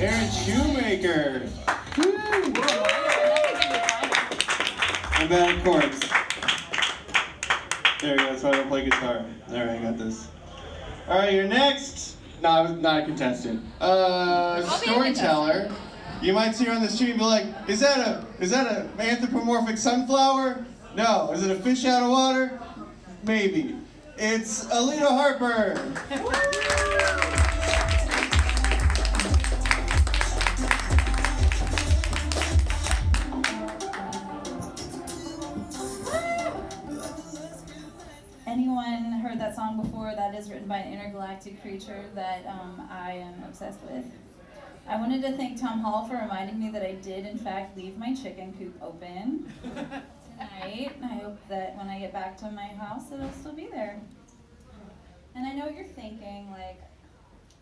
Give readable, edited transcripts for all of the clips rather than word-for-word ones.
Aaron Shoemaker. Woo! And bad chords. There we go, so I don't play guitar. Alright, I got this. Alright, you're next. No, I was not a contestant. Storyteller. You might see her on the street and be like, is that a anthropomorphic sunflower? No. Is it a fish out of water? Maybe. It's Alita Harper. Anyone heard that song before? That is written by an intergalactic creature that I am obsessed with. I wanted to thank Tom Hall for reminding me that I did, in fact, leave my chicken coop open tonight. I hope that when I get back to my house, it'll still be there. And I know what you're thinking, like,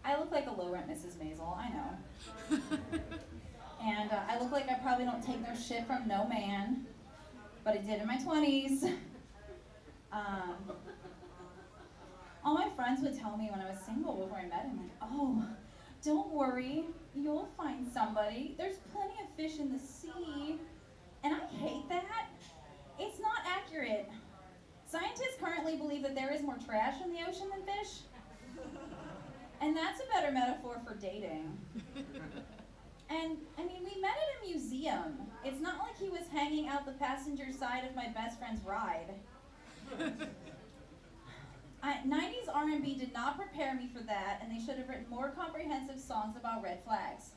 I look like a low-rent Mrs. Maisel, I know. And I look like I probably don't take no shit from no man, but I did in my 20s. All my friends would tell me when I was single before I met him, like, oh, don't worry, you'll find somebody. There's plenty of fish in the sea. And I hate that. It's not accurate. Scientists currently believe that there is more trash in the ocean than fish. And that's a better metaphor for dating. And, I mean, we met at a museum. It's not like he was hanging out the passenger side of my best friend's ride. 90s R&B did not prepare me for that, and they should have written more comprehensive songs about red flags.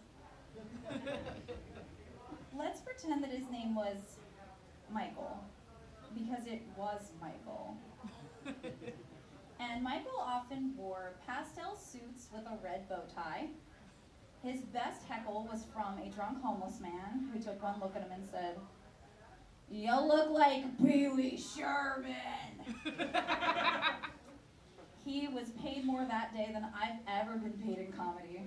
Let's pretend that his name was Michael, because it was Michael. And Michael often wore pastel suits with a red bow tie. His best heckle was from a drunk homeless man who took one look at him and said, "You look like Pee Wee Sherman." He was paid more that day than I've ever been paid in comedy.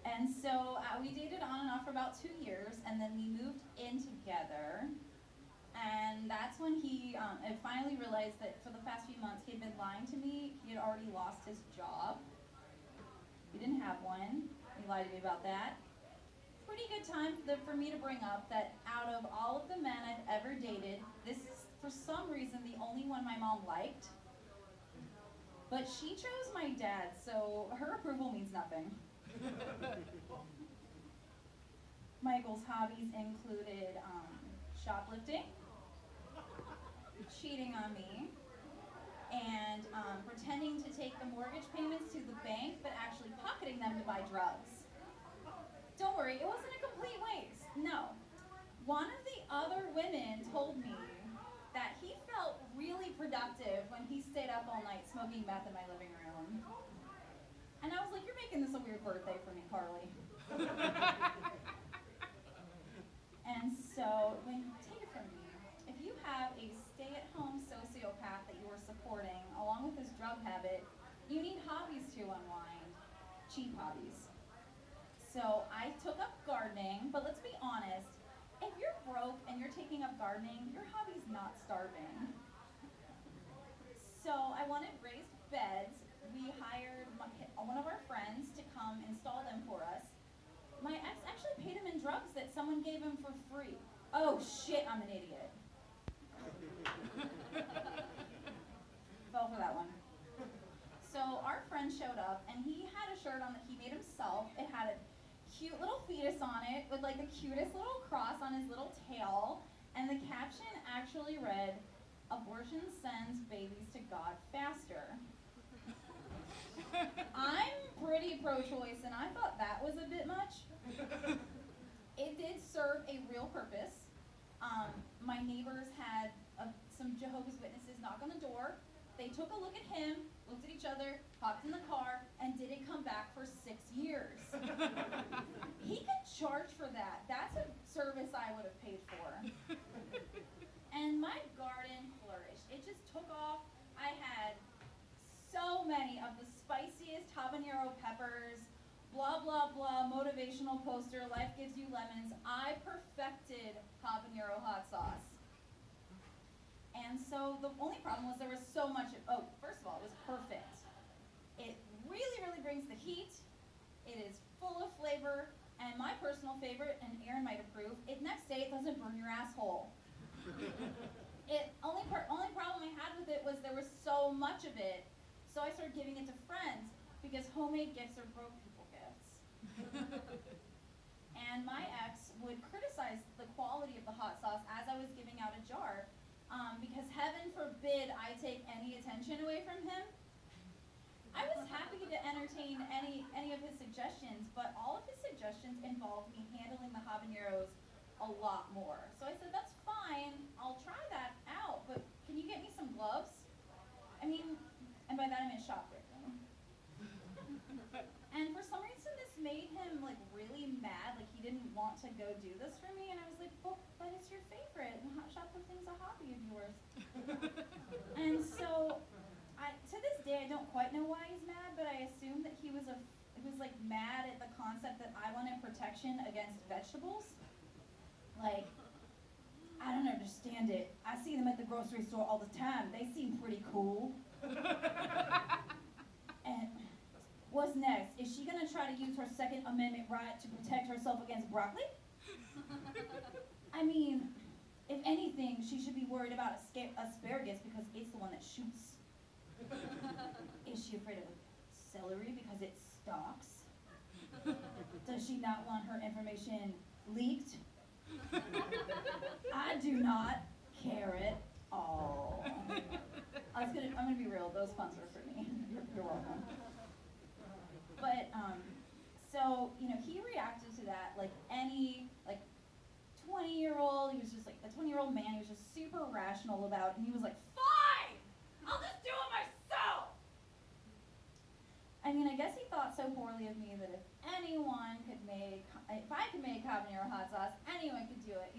And so we dated on and off for about 2 years, and then we moved in together. And that's when I finally realized that for the past few months he had been lying to me. He had already lost his job. He didn't have one. He lied to me about that. Pretty good time for me to bring up that out of all of the men I've ever dated, this is for some reason the only one my mom liked. But she chose my dad, so her approval means nothing. Michael's hobbies included shoplifting, cheating on me, and pretending to take the mortgage payments to the bank, but actually pocketing them to buy drugs. Don't worry, it wasn't a complete waste. No. One of the other women told me that he felt really productive when he stayed up all night smoking meth in my living room. And I was like, you're making this a weird birthday for me, Carly. And so, take it from me, if you have a stay-at-home sociopath that you are supporting, along with his drug habit, you need hobbies to unwind. Cheap hobbies. So I took up gardening, but let's be honest, if you're broke and you're taking up gardening, your hobby's not starving. So I wanted raised beds. We hired one of our friends to come install them for us. My ex actually paid him in drugs that someone gave him for free. Oh shit, I'm an idiot. Fell for that one. So our friend showed up and he had a shirt on that he made himself. It had a cute little fetus on it with like the cutest little cross on his little tail, and the caption actually read, "Abortion sends babies to God faster." I'm pretty pro-choice and I thought that was a bit much. It did serve a real purpose. My neighbors had some Jehovah's Witnesses knock on the door. They took a look at him, looked at each other, hopped in the car, and didn't come back for 6 years. He could charge for that. That's a service I would have paid for. And my garden flourished. It just took off. I had so many of the spiciest habanero peppers, blah, blah, blah, motivational poster, life gives you lemons. I perfected habanero hot sauce. And so the only problem was there was so much, first of all, it was perfect. It really, really brings the heat. It favorite, and Aaron might approve. Next day, it doesn't burn your asshole. Only problem I had with it was there was so much of it, so I started giving it to friends because homemade gifts are broke people gifts. And my ex would criticize the quality of the hot sauce as I was giving out a jar, because heaven forbid I take any attention away from him. I was happy to entertain any of his suggestions, but all of his suggestions involved me handling the habaneros a lot more. So I said, that's fine, I'll try that out, but can you get me some gloves? I mean, and by that I meant shoplifting. And for some reason this made him like really mad, like he didn't want to go do this for me, and I was like, well, but it's your favorite, and shoplifting's a hobby of yours. And so, to this day, I don't quite know why he's mad, but I assume that he was like mad at the concept that I wanted protection against vegetables. Like, I don't understand it. I see them at the grocery store all the time. They seem pretty cool. And what's next? Is she gonna try to use her Second Amendment right to protect herself against broccoli? I mean, if anything, she should be worried about asparagus because it's the one that shoots. Is she afraid of celery because it stalks? Does she not want her information leaked? I do not care at all. I'm gonna be real, those puns were for me. You're welcome. But, so, he reacted to that like any, 20-year-old, he was just like, a 20-year-old man, he was just super rational about it, and he was like, fine! I'll just do it myself! I mean, I guess he thought so poorly of me that if I could make habanero hot sauce, anyone could do it,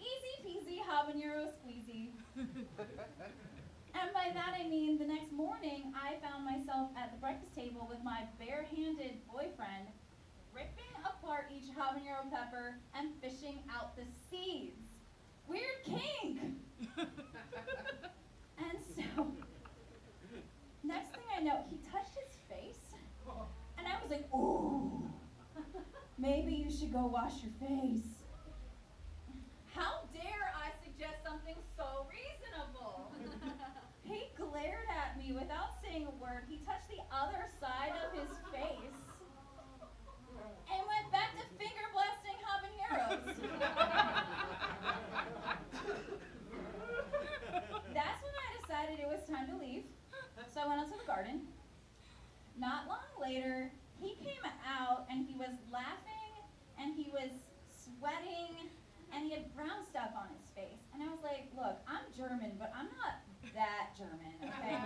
Easy peasy habanero squeezy. And by that I mean the next morning, I found myself at the breakfast table with my bare-handed boyfriend, ripping apart each habanero pepper and fishing out the seeds. Weird kink! And so, next thing I know, he touched his face, and I was like, ooh, maybe you should go wash your face. How dare I suggest something so reasonable? He glared at me without saying a word. He touched the other side of his face and went back to finger blasting habaneros. That's when I decided it was time to leave. So I went out to the garden. Not long later, he came out and he was laughing and he was sweating and he had brown stuff on his face. And I was like, look, I'm German, but I'm not that German, okay?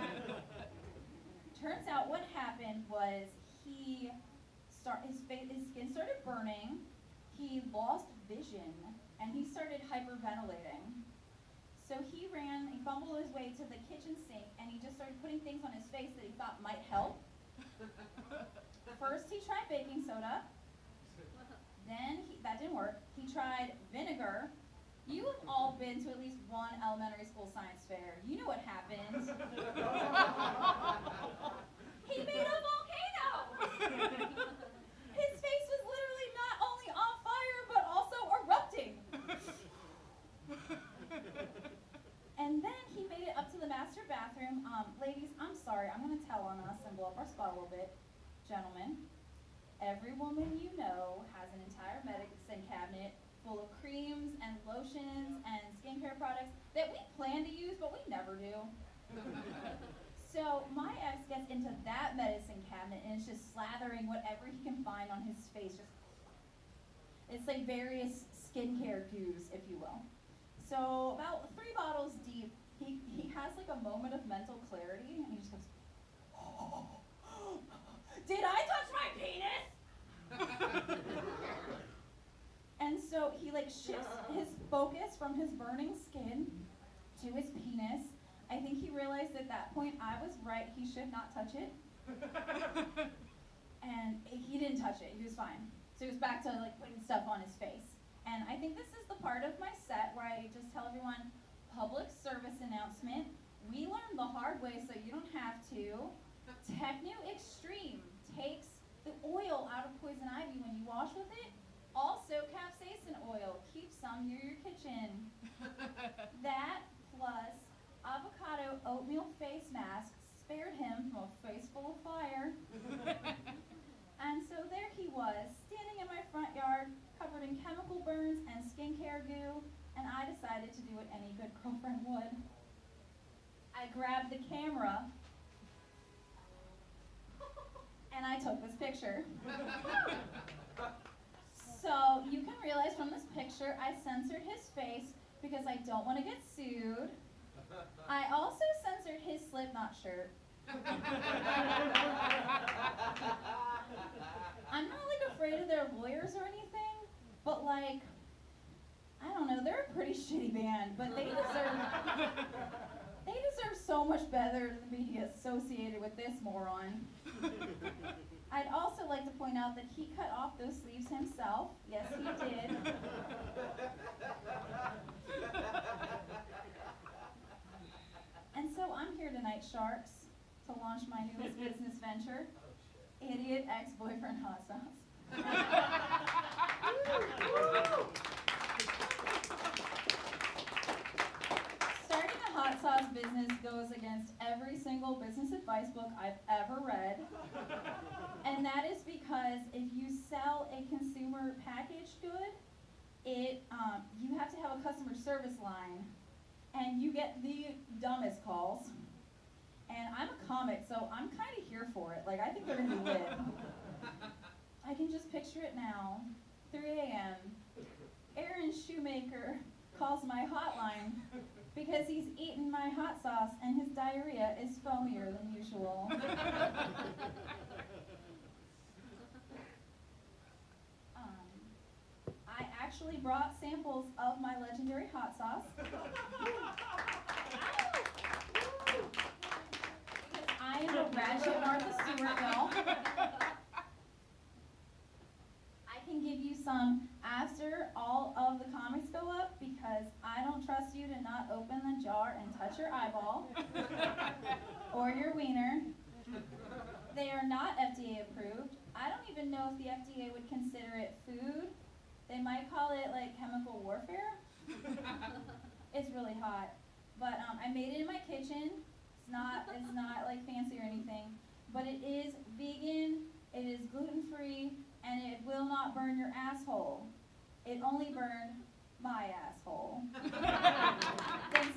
Turns out what happened was his skin started burning, he lost vision, and he started hyperventilating. So he fumbled his way to the kitchen sink, and he just started putting things on his face that he thought might help. First, he tried baking soda. Then, that didn't work. He tried vinegar. You have all been to at least one elementary school science fair. You know what happened. He made a volcano! His face was literally not only on fire, but also erupting. And then he made it up to the master bathroom. Ladies, I'm sorry, I'm gonna tell on us and blow up our spot a little bit. Gentlemen, every woman you know has an entire medicine cabinet full of creams and lotions and skincare products that we plan to use, but we never do. So my ex gets into that medicine cabinet and is just slathering whatever he can find on his face. It's like various skincare goos, if you will. So about 3 bottles deep, he has like a moment of mental clarity, and he just goes, oh, did I touch my penis? And so he like shifts his focus from his burning skin to his penis. I think he realized at that point I was right, he should not touch it. And he didn't touch it, he was fine. So he was back to like putting stuff on his face. And I think this is the part of my set where I just tell everyone, public service announcement, we learned the hard way so you don't have to. Techno Extreme takes the oil out of poison ivy when you wash with it. Also near your kitchen. That plus avocado oatmeal face mask spared him from a face full of fire. And so there he was, standing in my front yard, covered in chemical burns and skincare goo, and I decided to do what any good girlfriend would. I grabbed the camera, and I took this picture. So you can realize from this picture, I censored his face because I don't want to get sued. I also censored his Slipknot shirt. I'm not like afraid of their lawyers or anything, but like, I don't know, they're a pretty shitty band, but they deserve so much better than being associated with this moron. I'd also like to point out that he cut off those sleeves himself. Yes, he did. And so I'm here tonight, Sharks, to launch my newest business venture, Idiot Ex-Boyfriend Hot Sauce. Starting a hot sauce business goes against every single business advice book I've ever read. And that is because if you sell a consumer packaged good, you have to have a customer service line. And you get the dumbest calls. And I'm a comic, so I'm kind of here for it. Like, I think they're going to be lit. I can just picture it now. 3 a.m. Aaron Shoemaker calls my hotline because he's eaten my hot sauce and his diarrhea is foamier than usual. I actually brought samples of my legendary hot sauce. I am a ratchet Martha Stewart, y'all. I can give you some after all of the comics go up because I don't trust you to not open the jar and touch your eyeball or your wiener. They are not FDA approved. I don't even know if the FDA would consider it food. They might call it like chemical warfare. It's really hot. But I made it in my kitchen. It's not like fancy or anything, but it is vegan, it is gluten-free, and it will not burn your asshole. It only burned my asshole. Thanks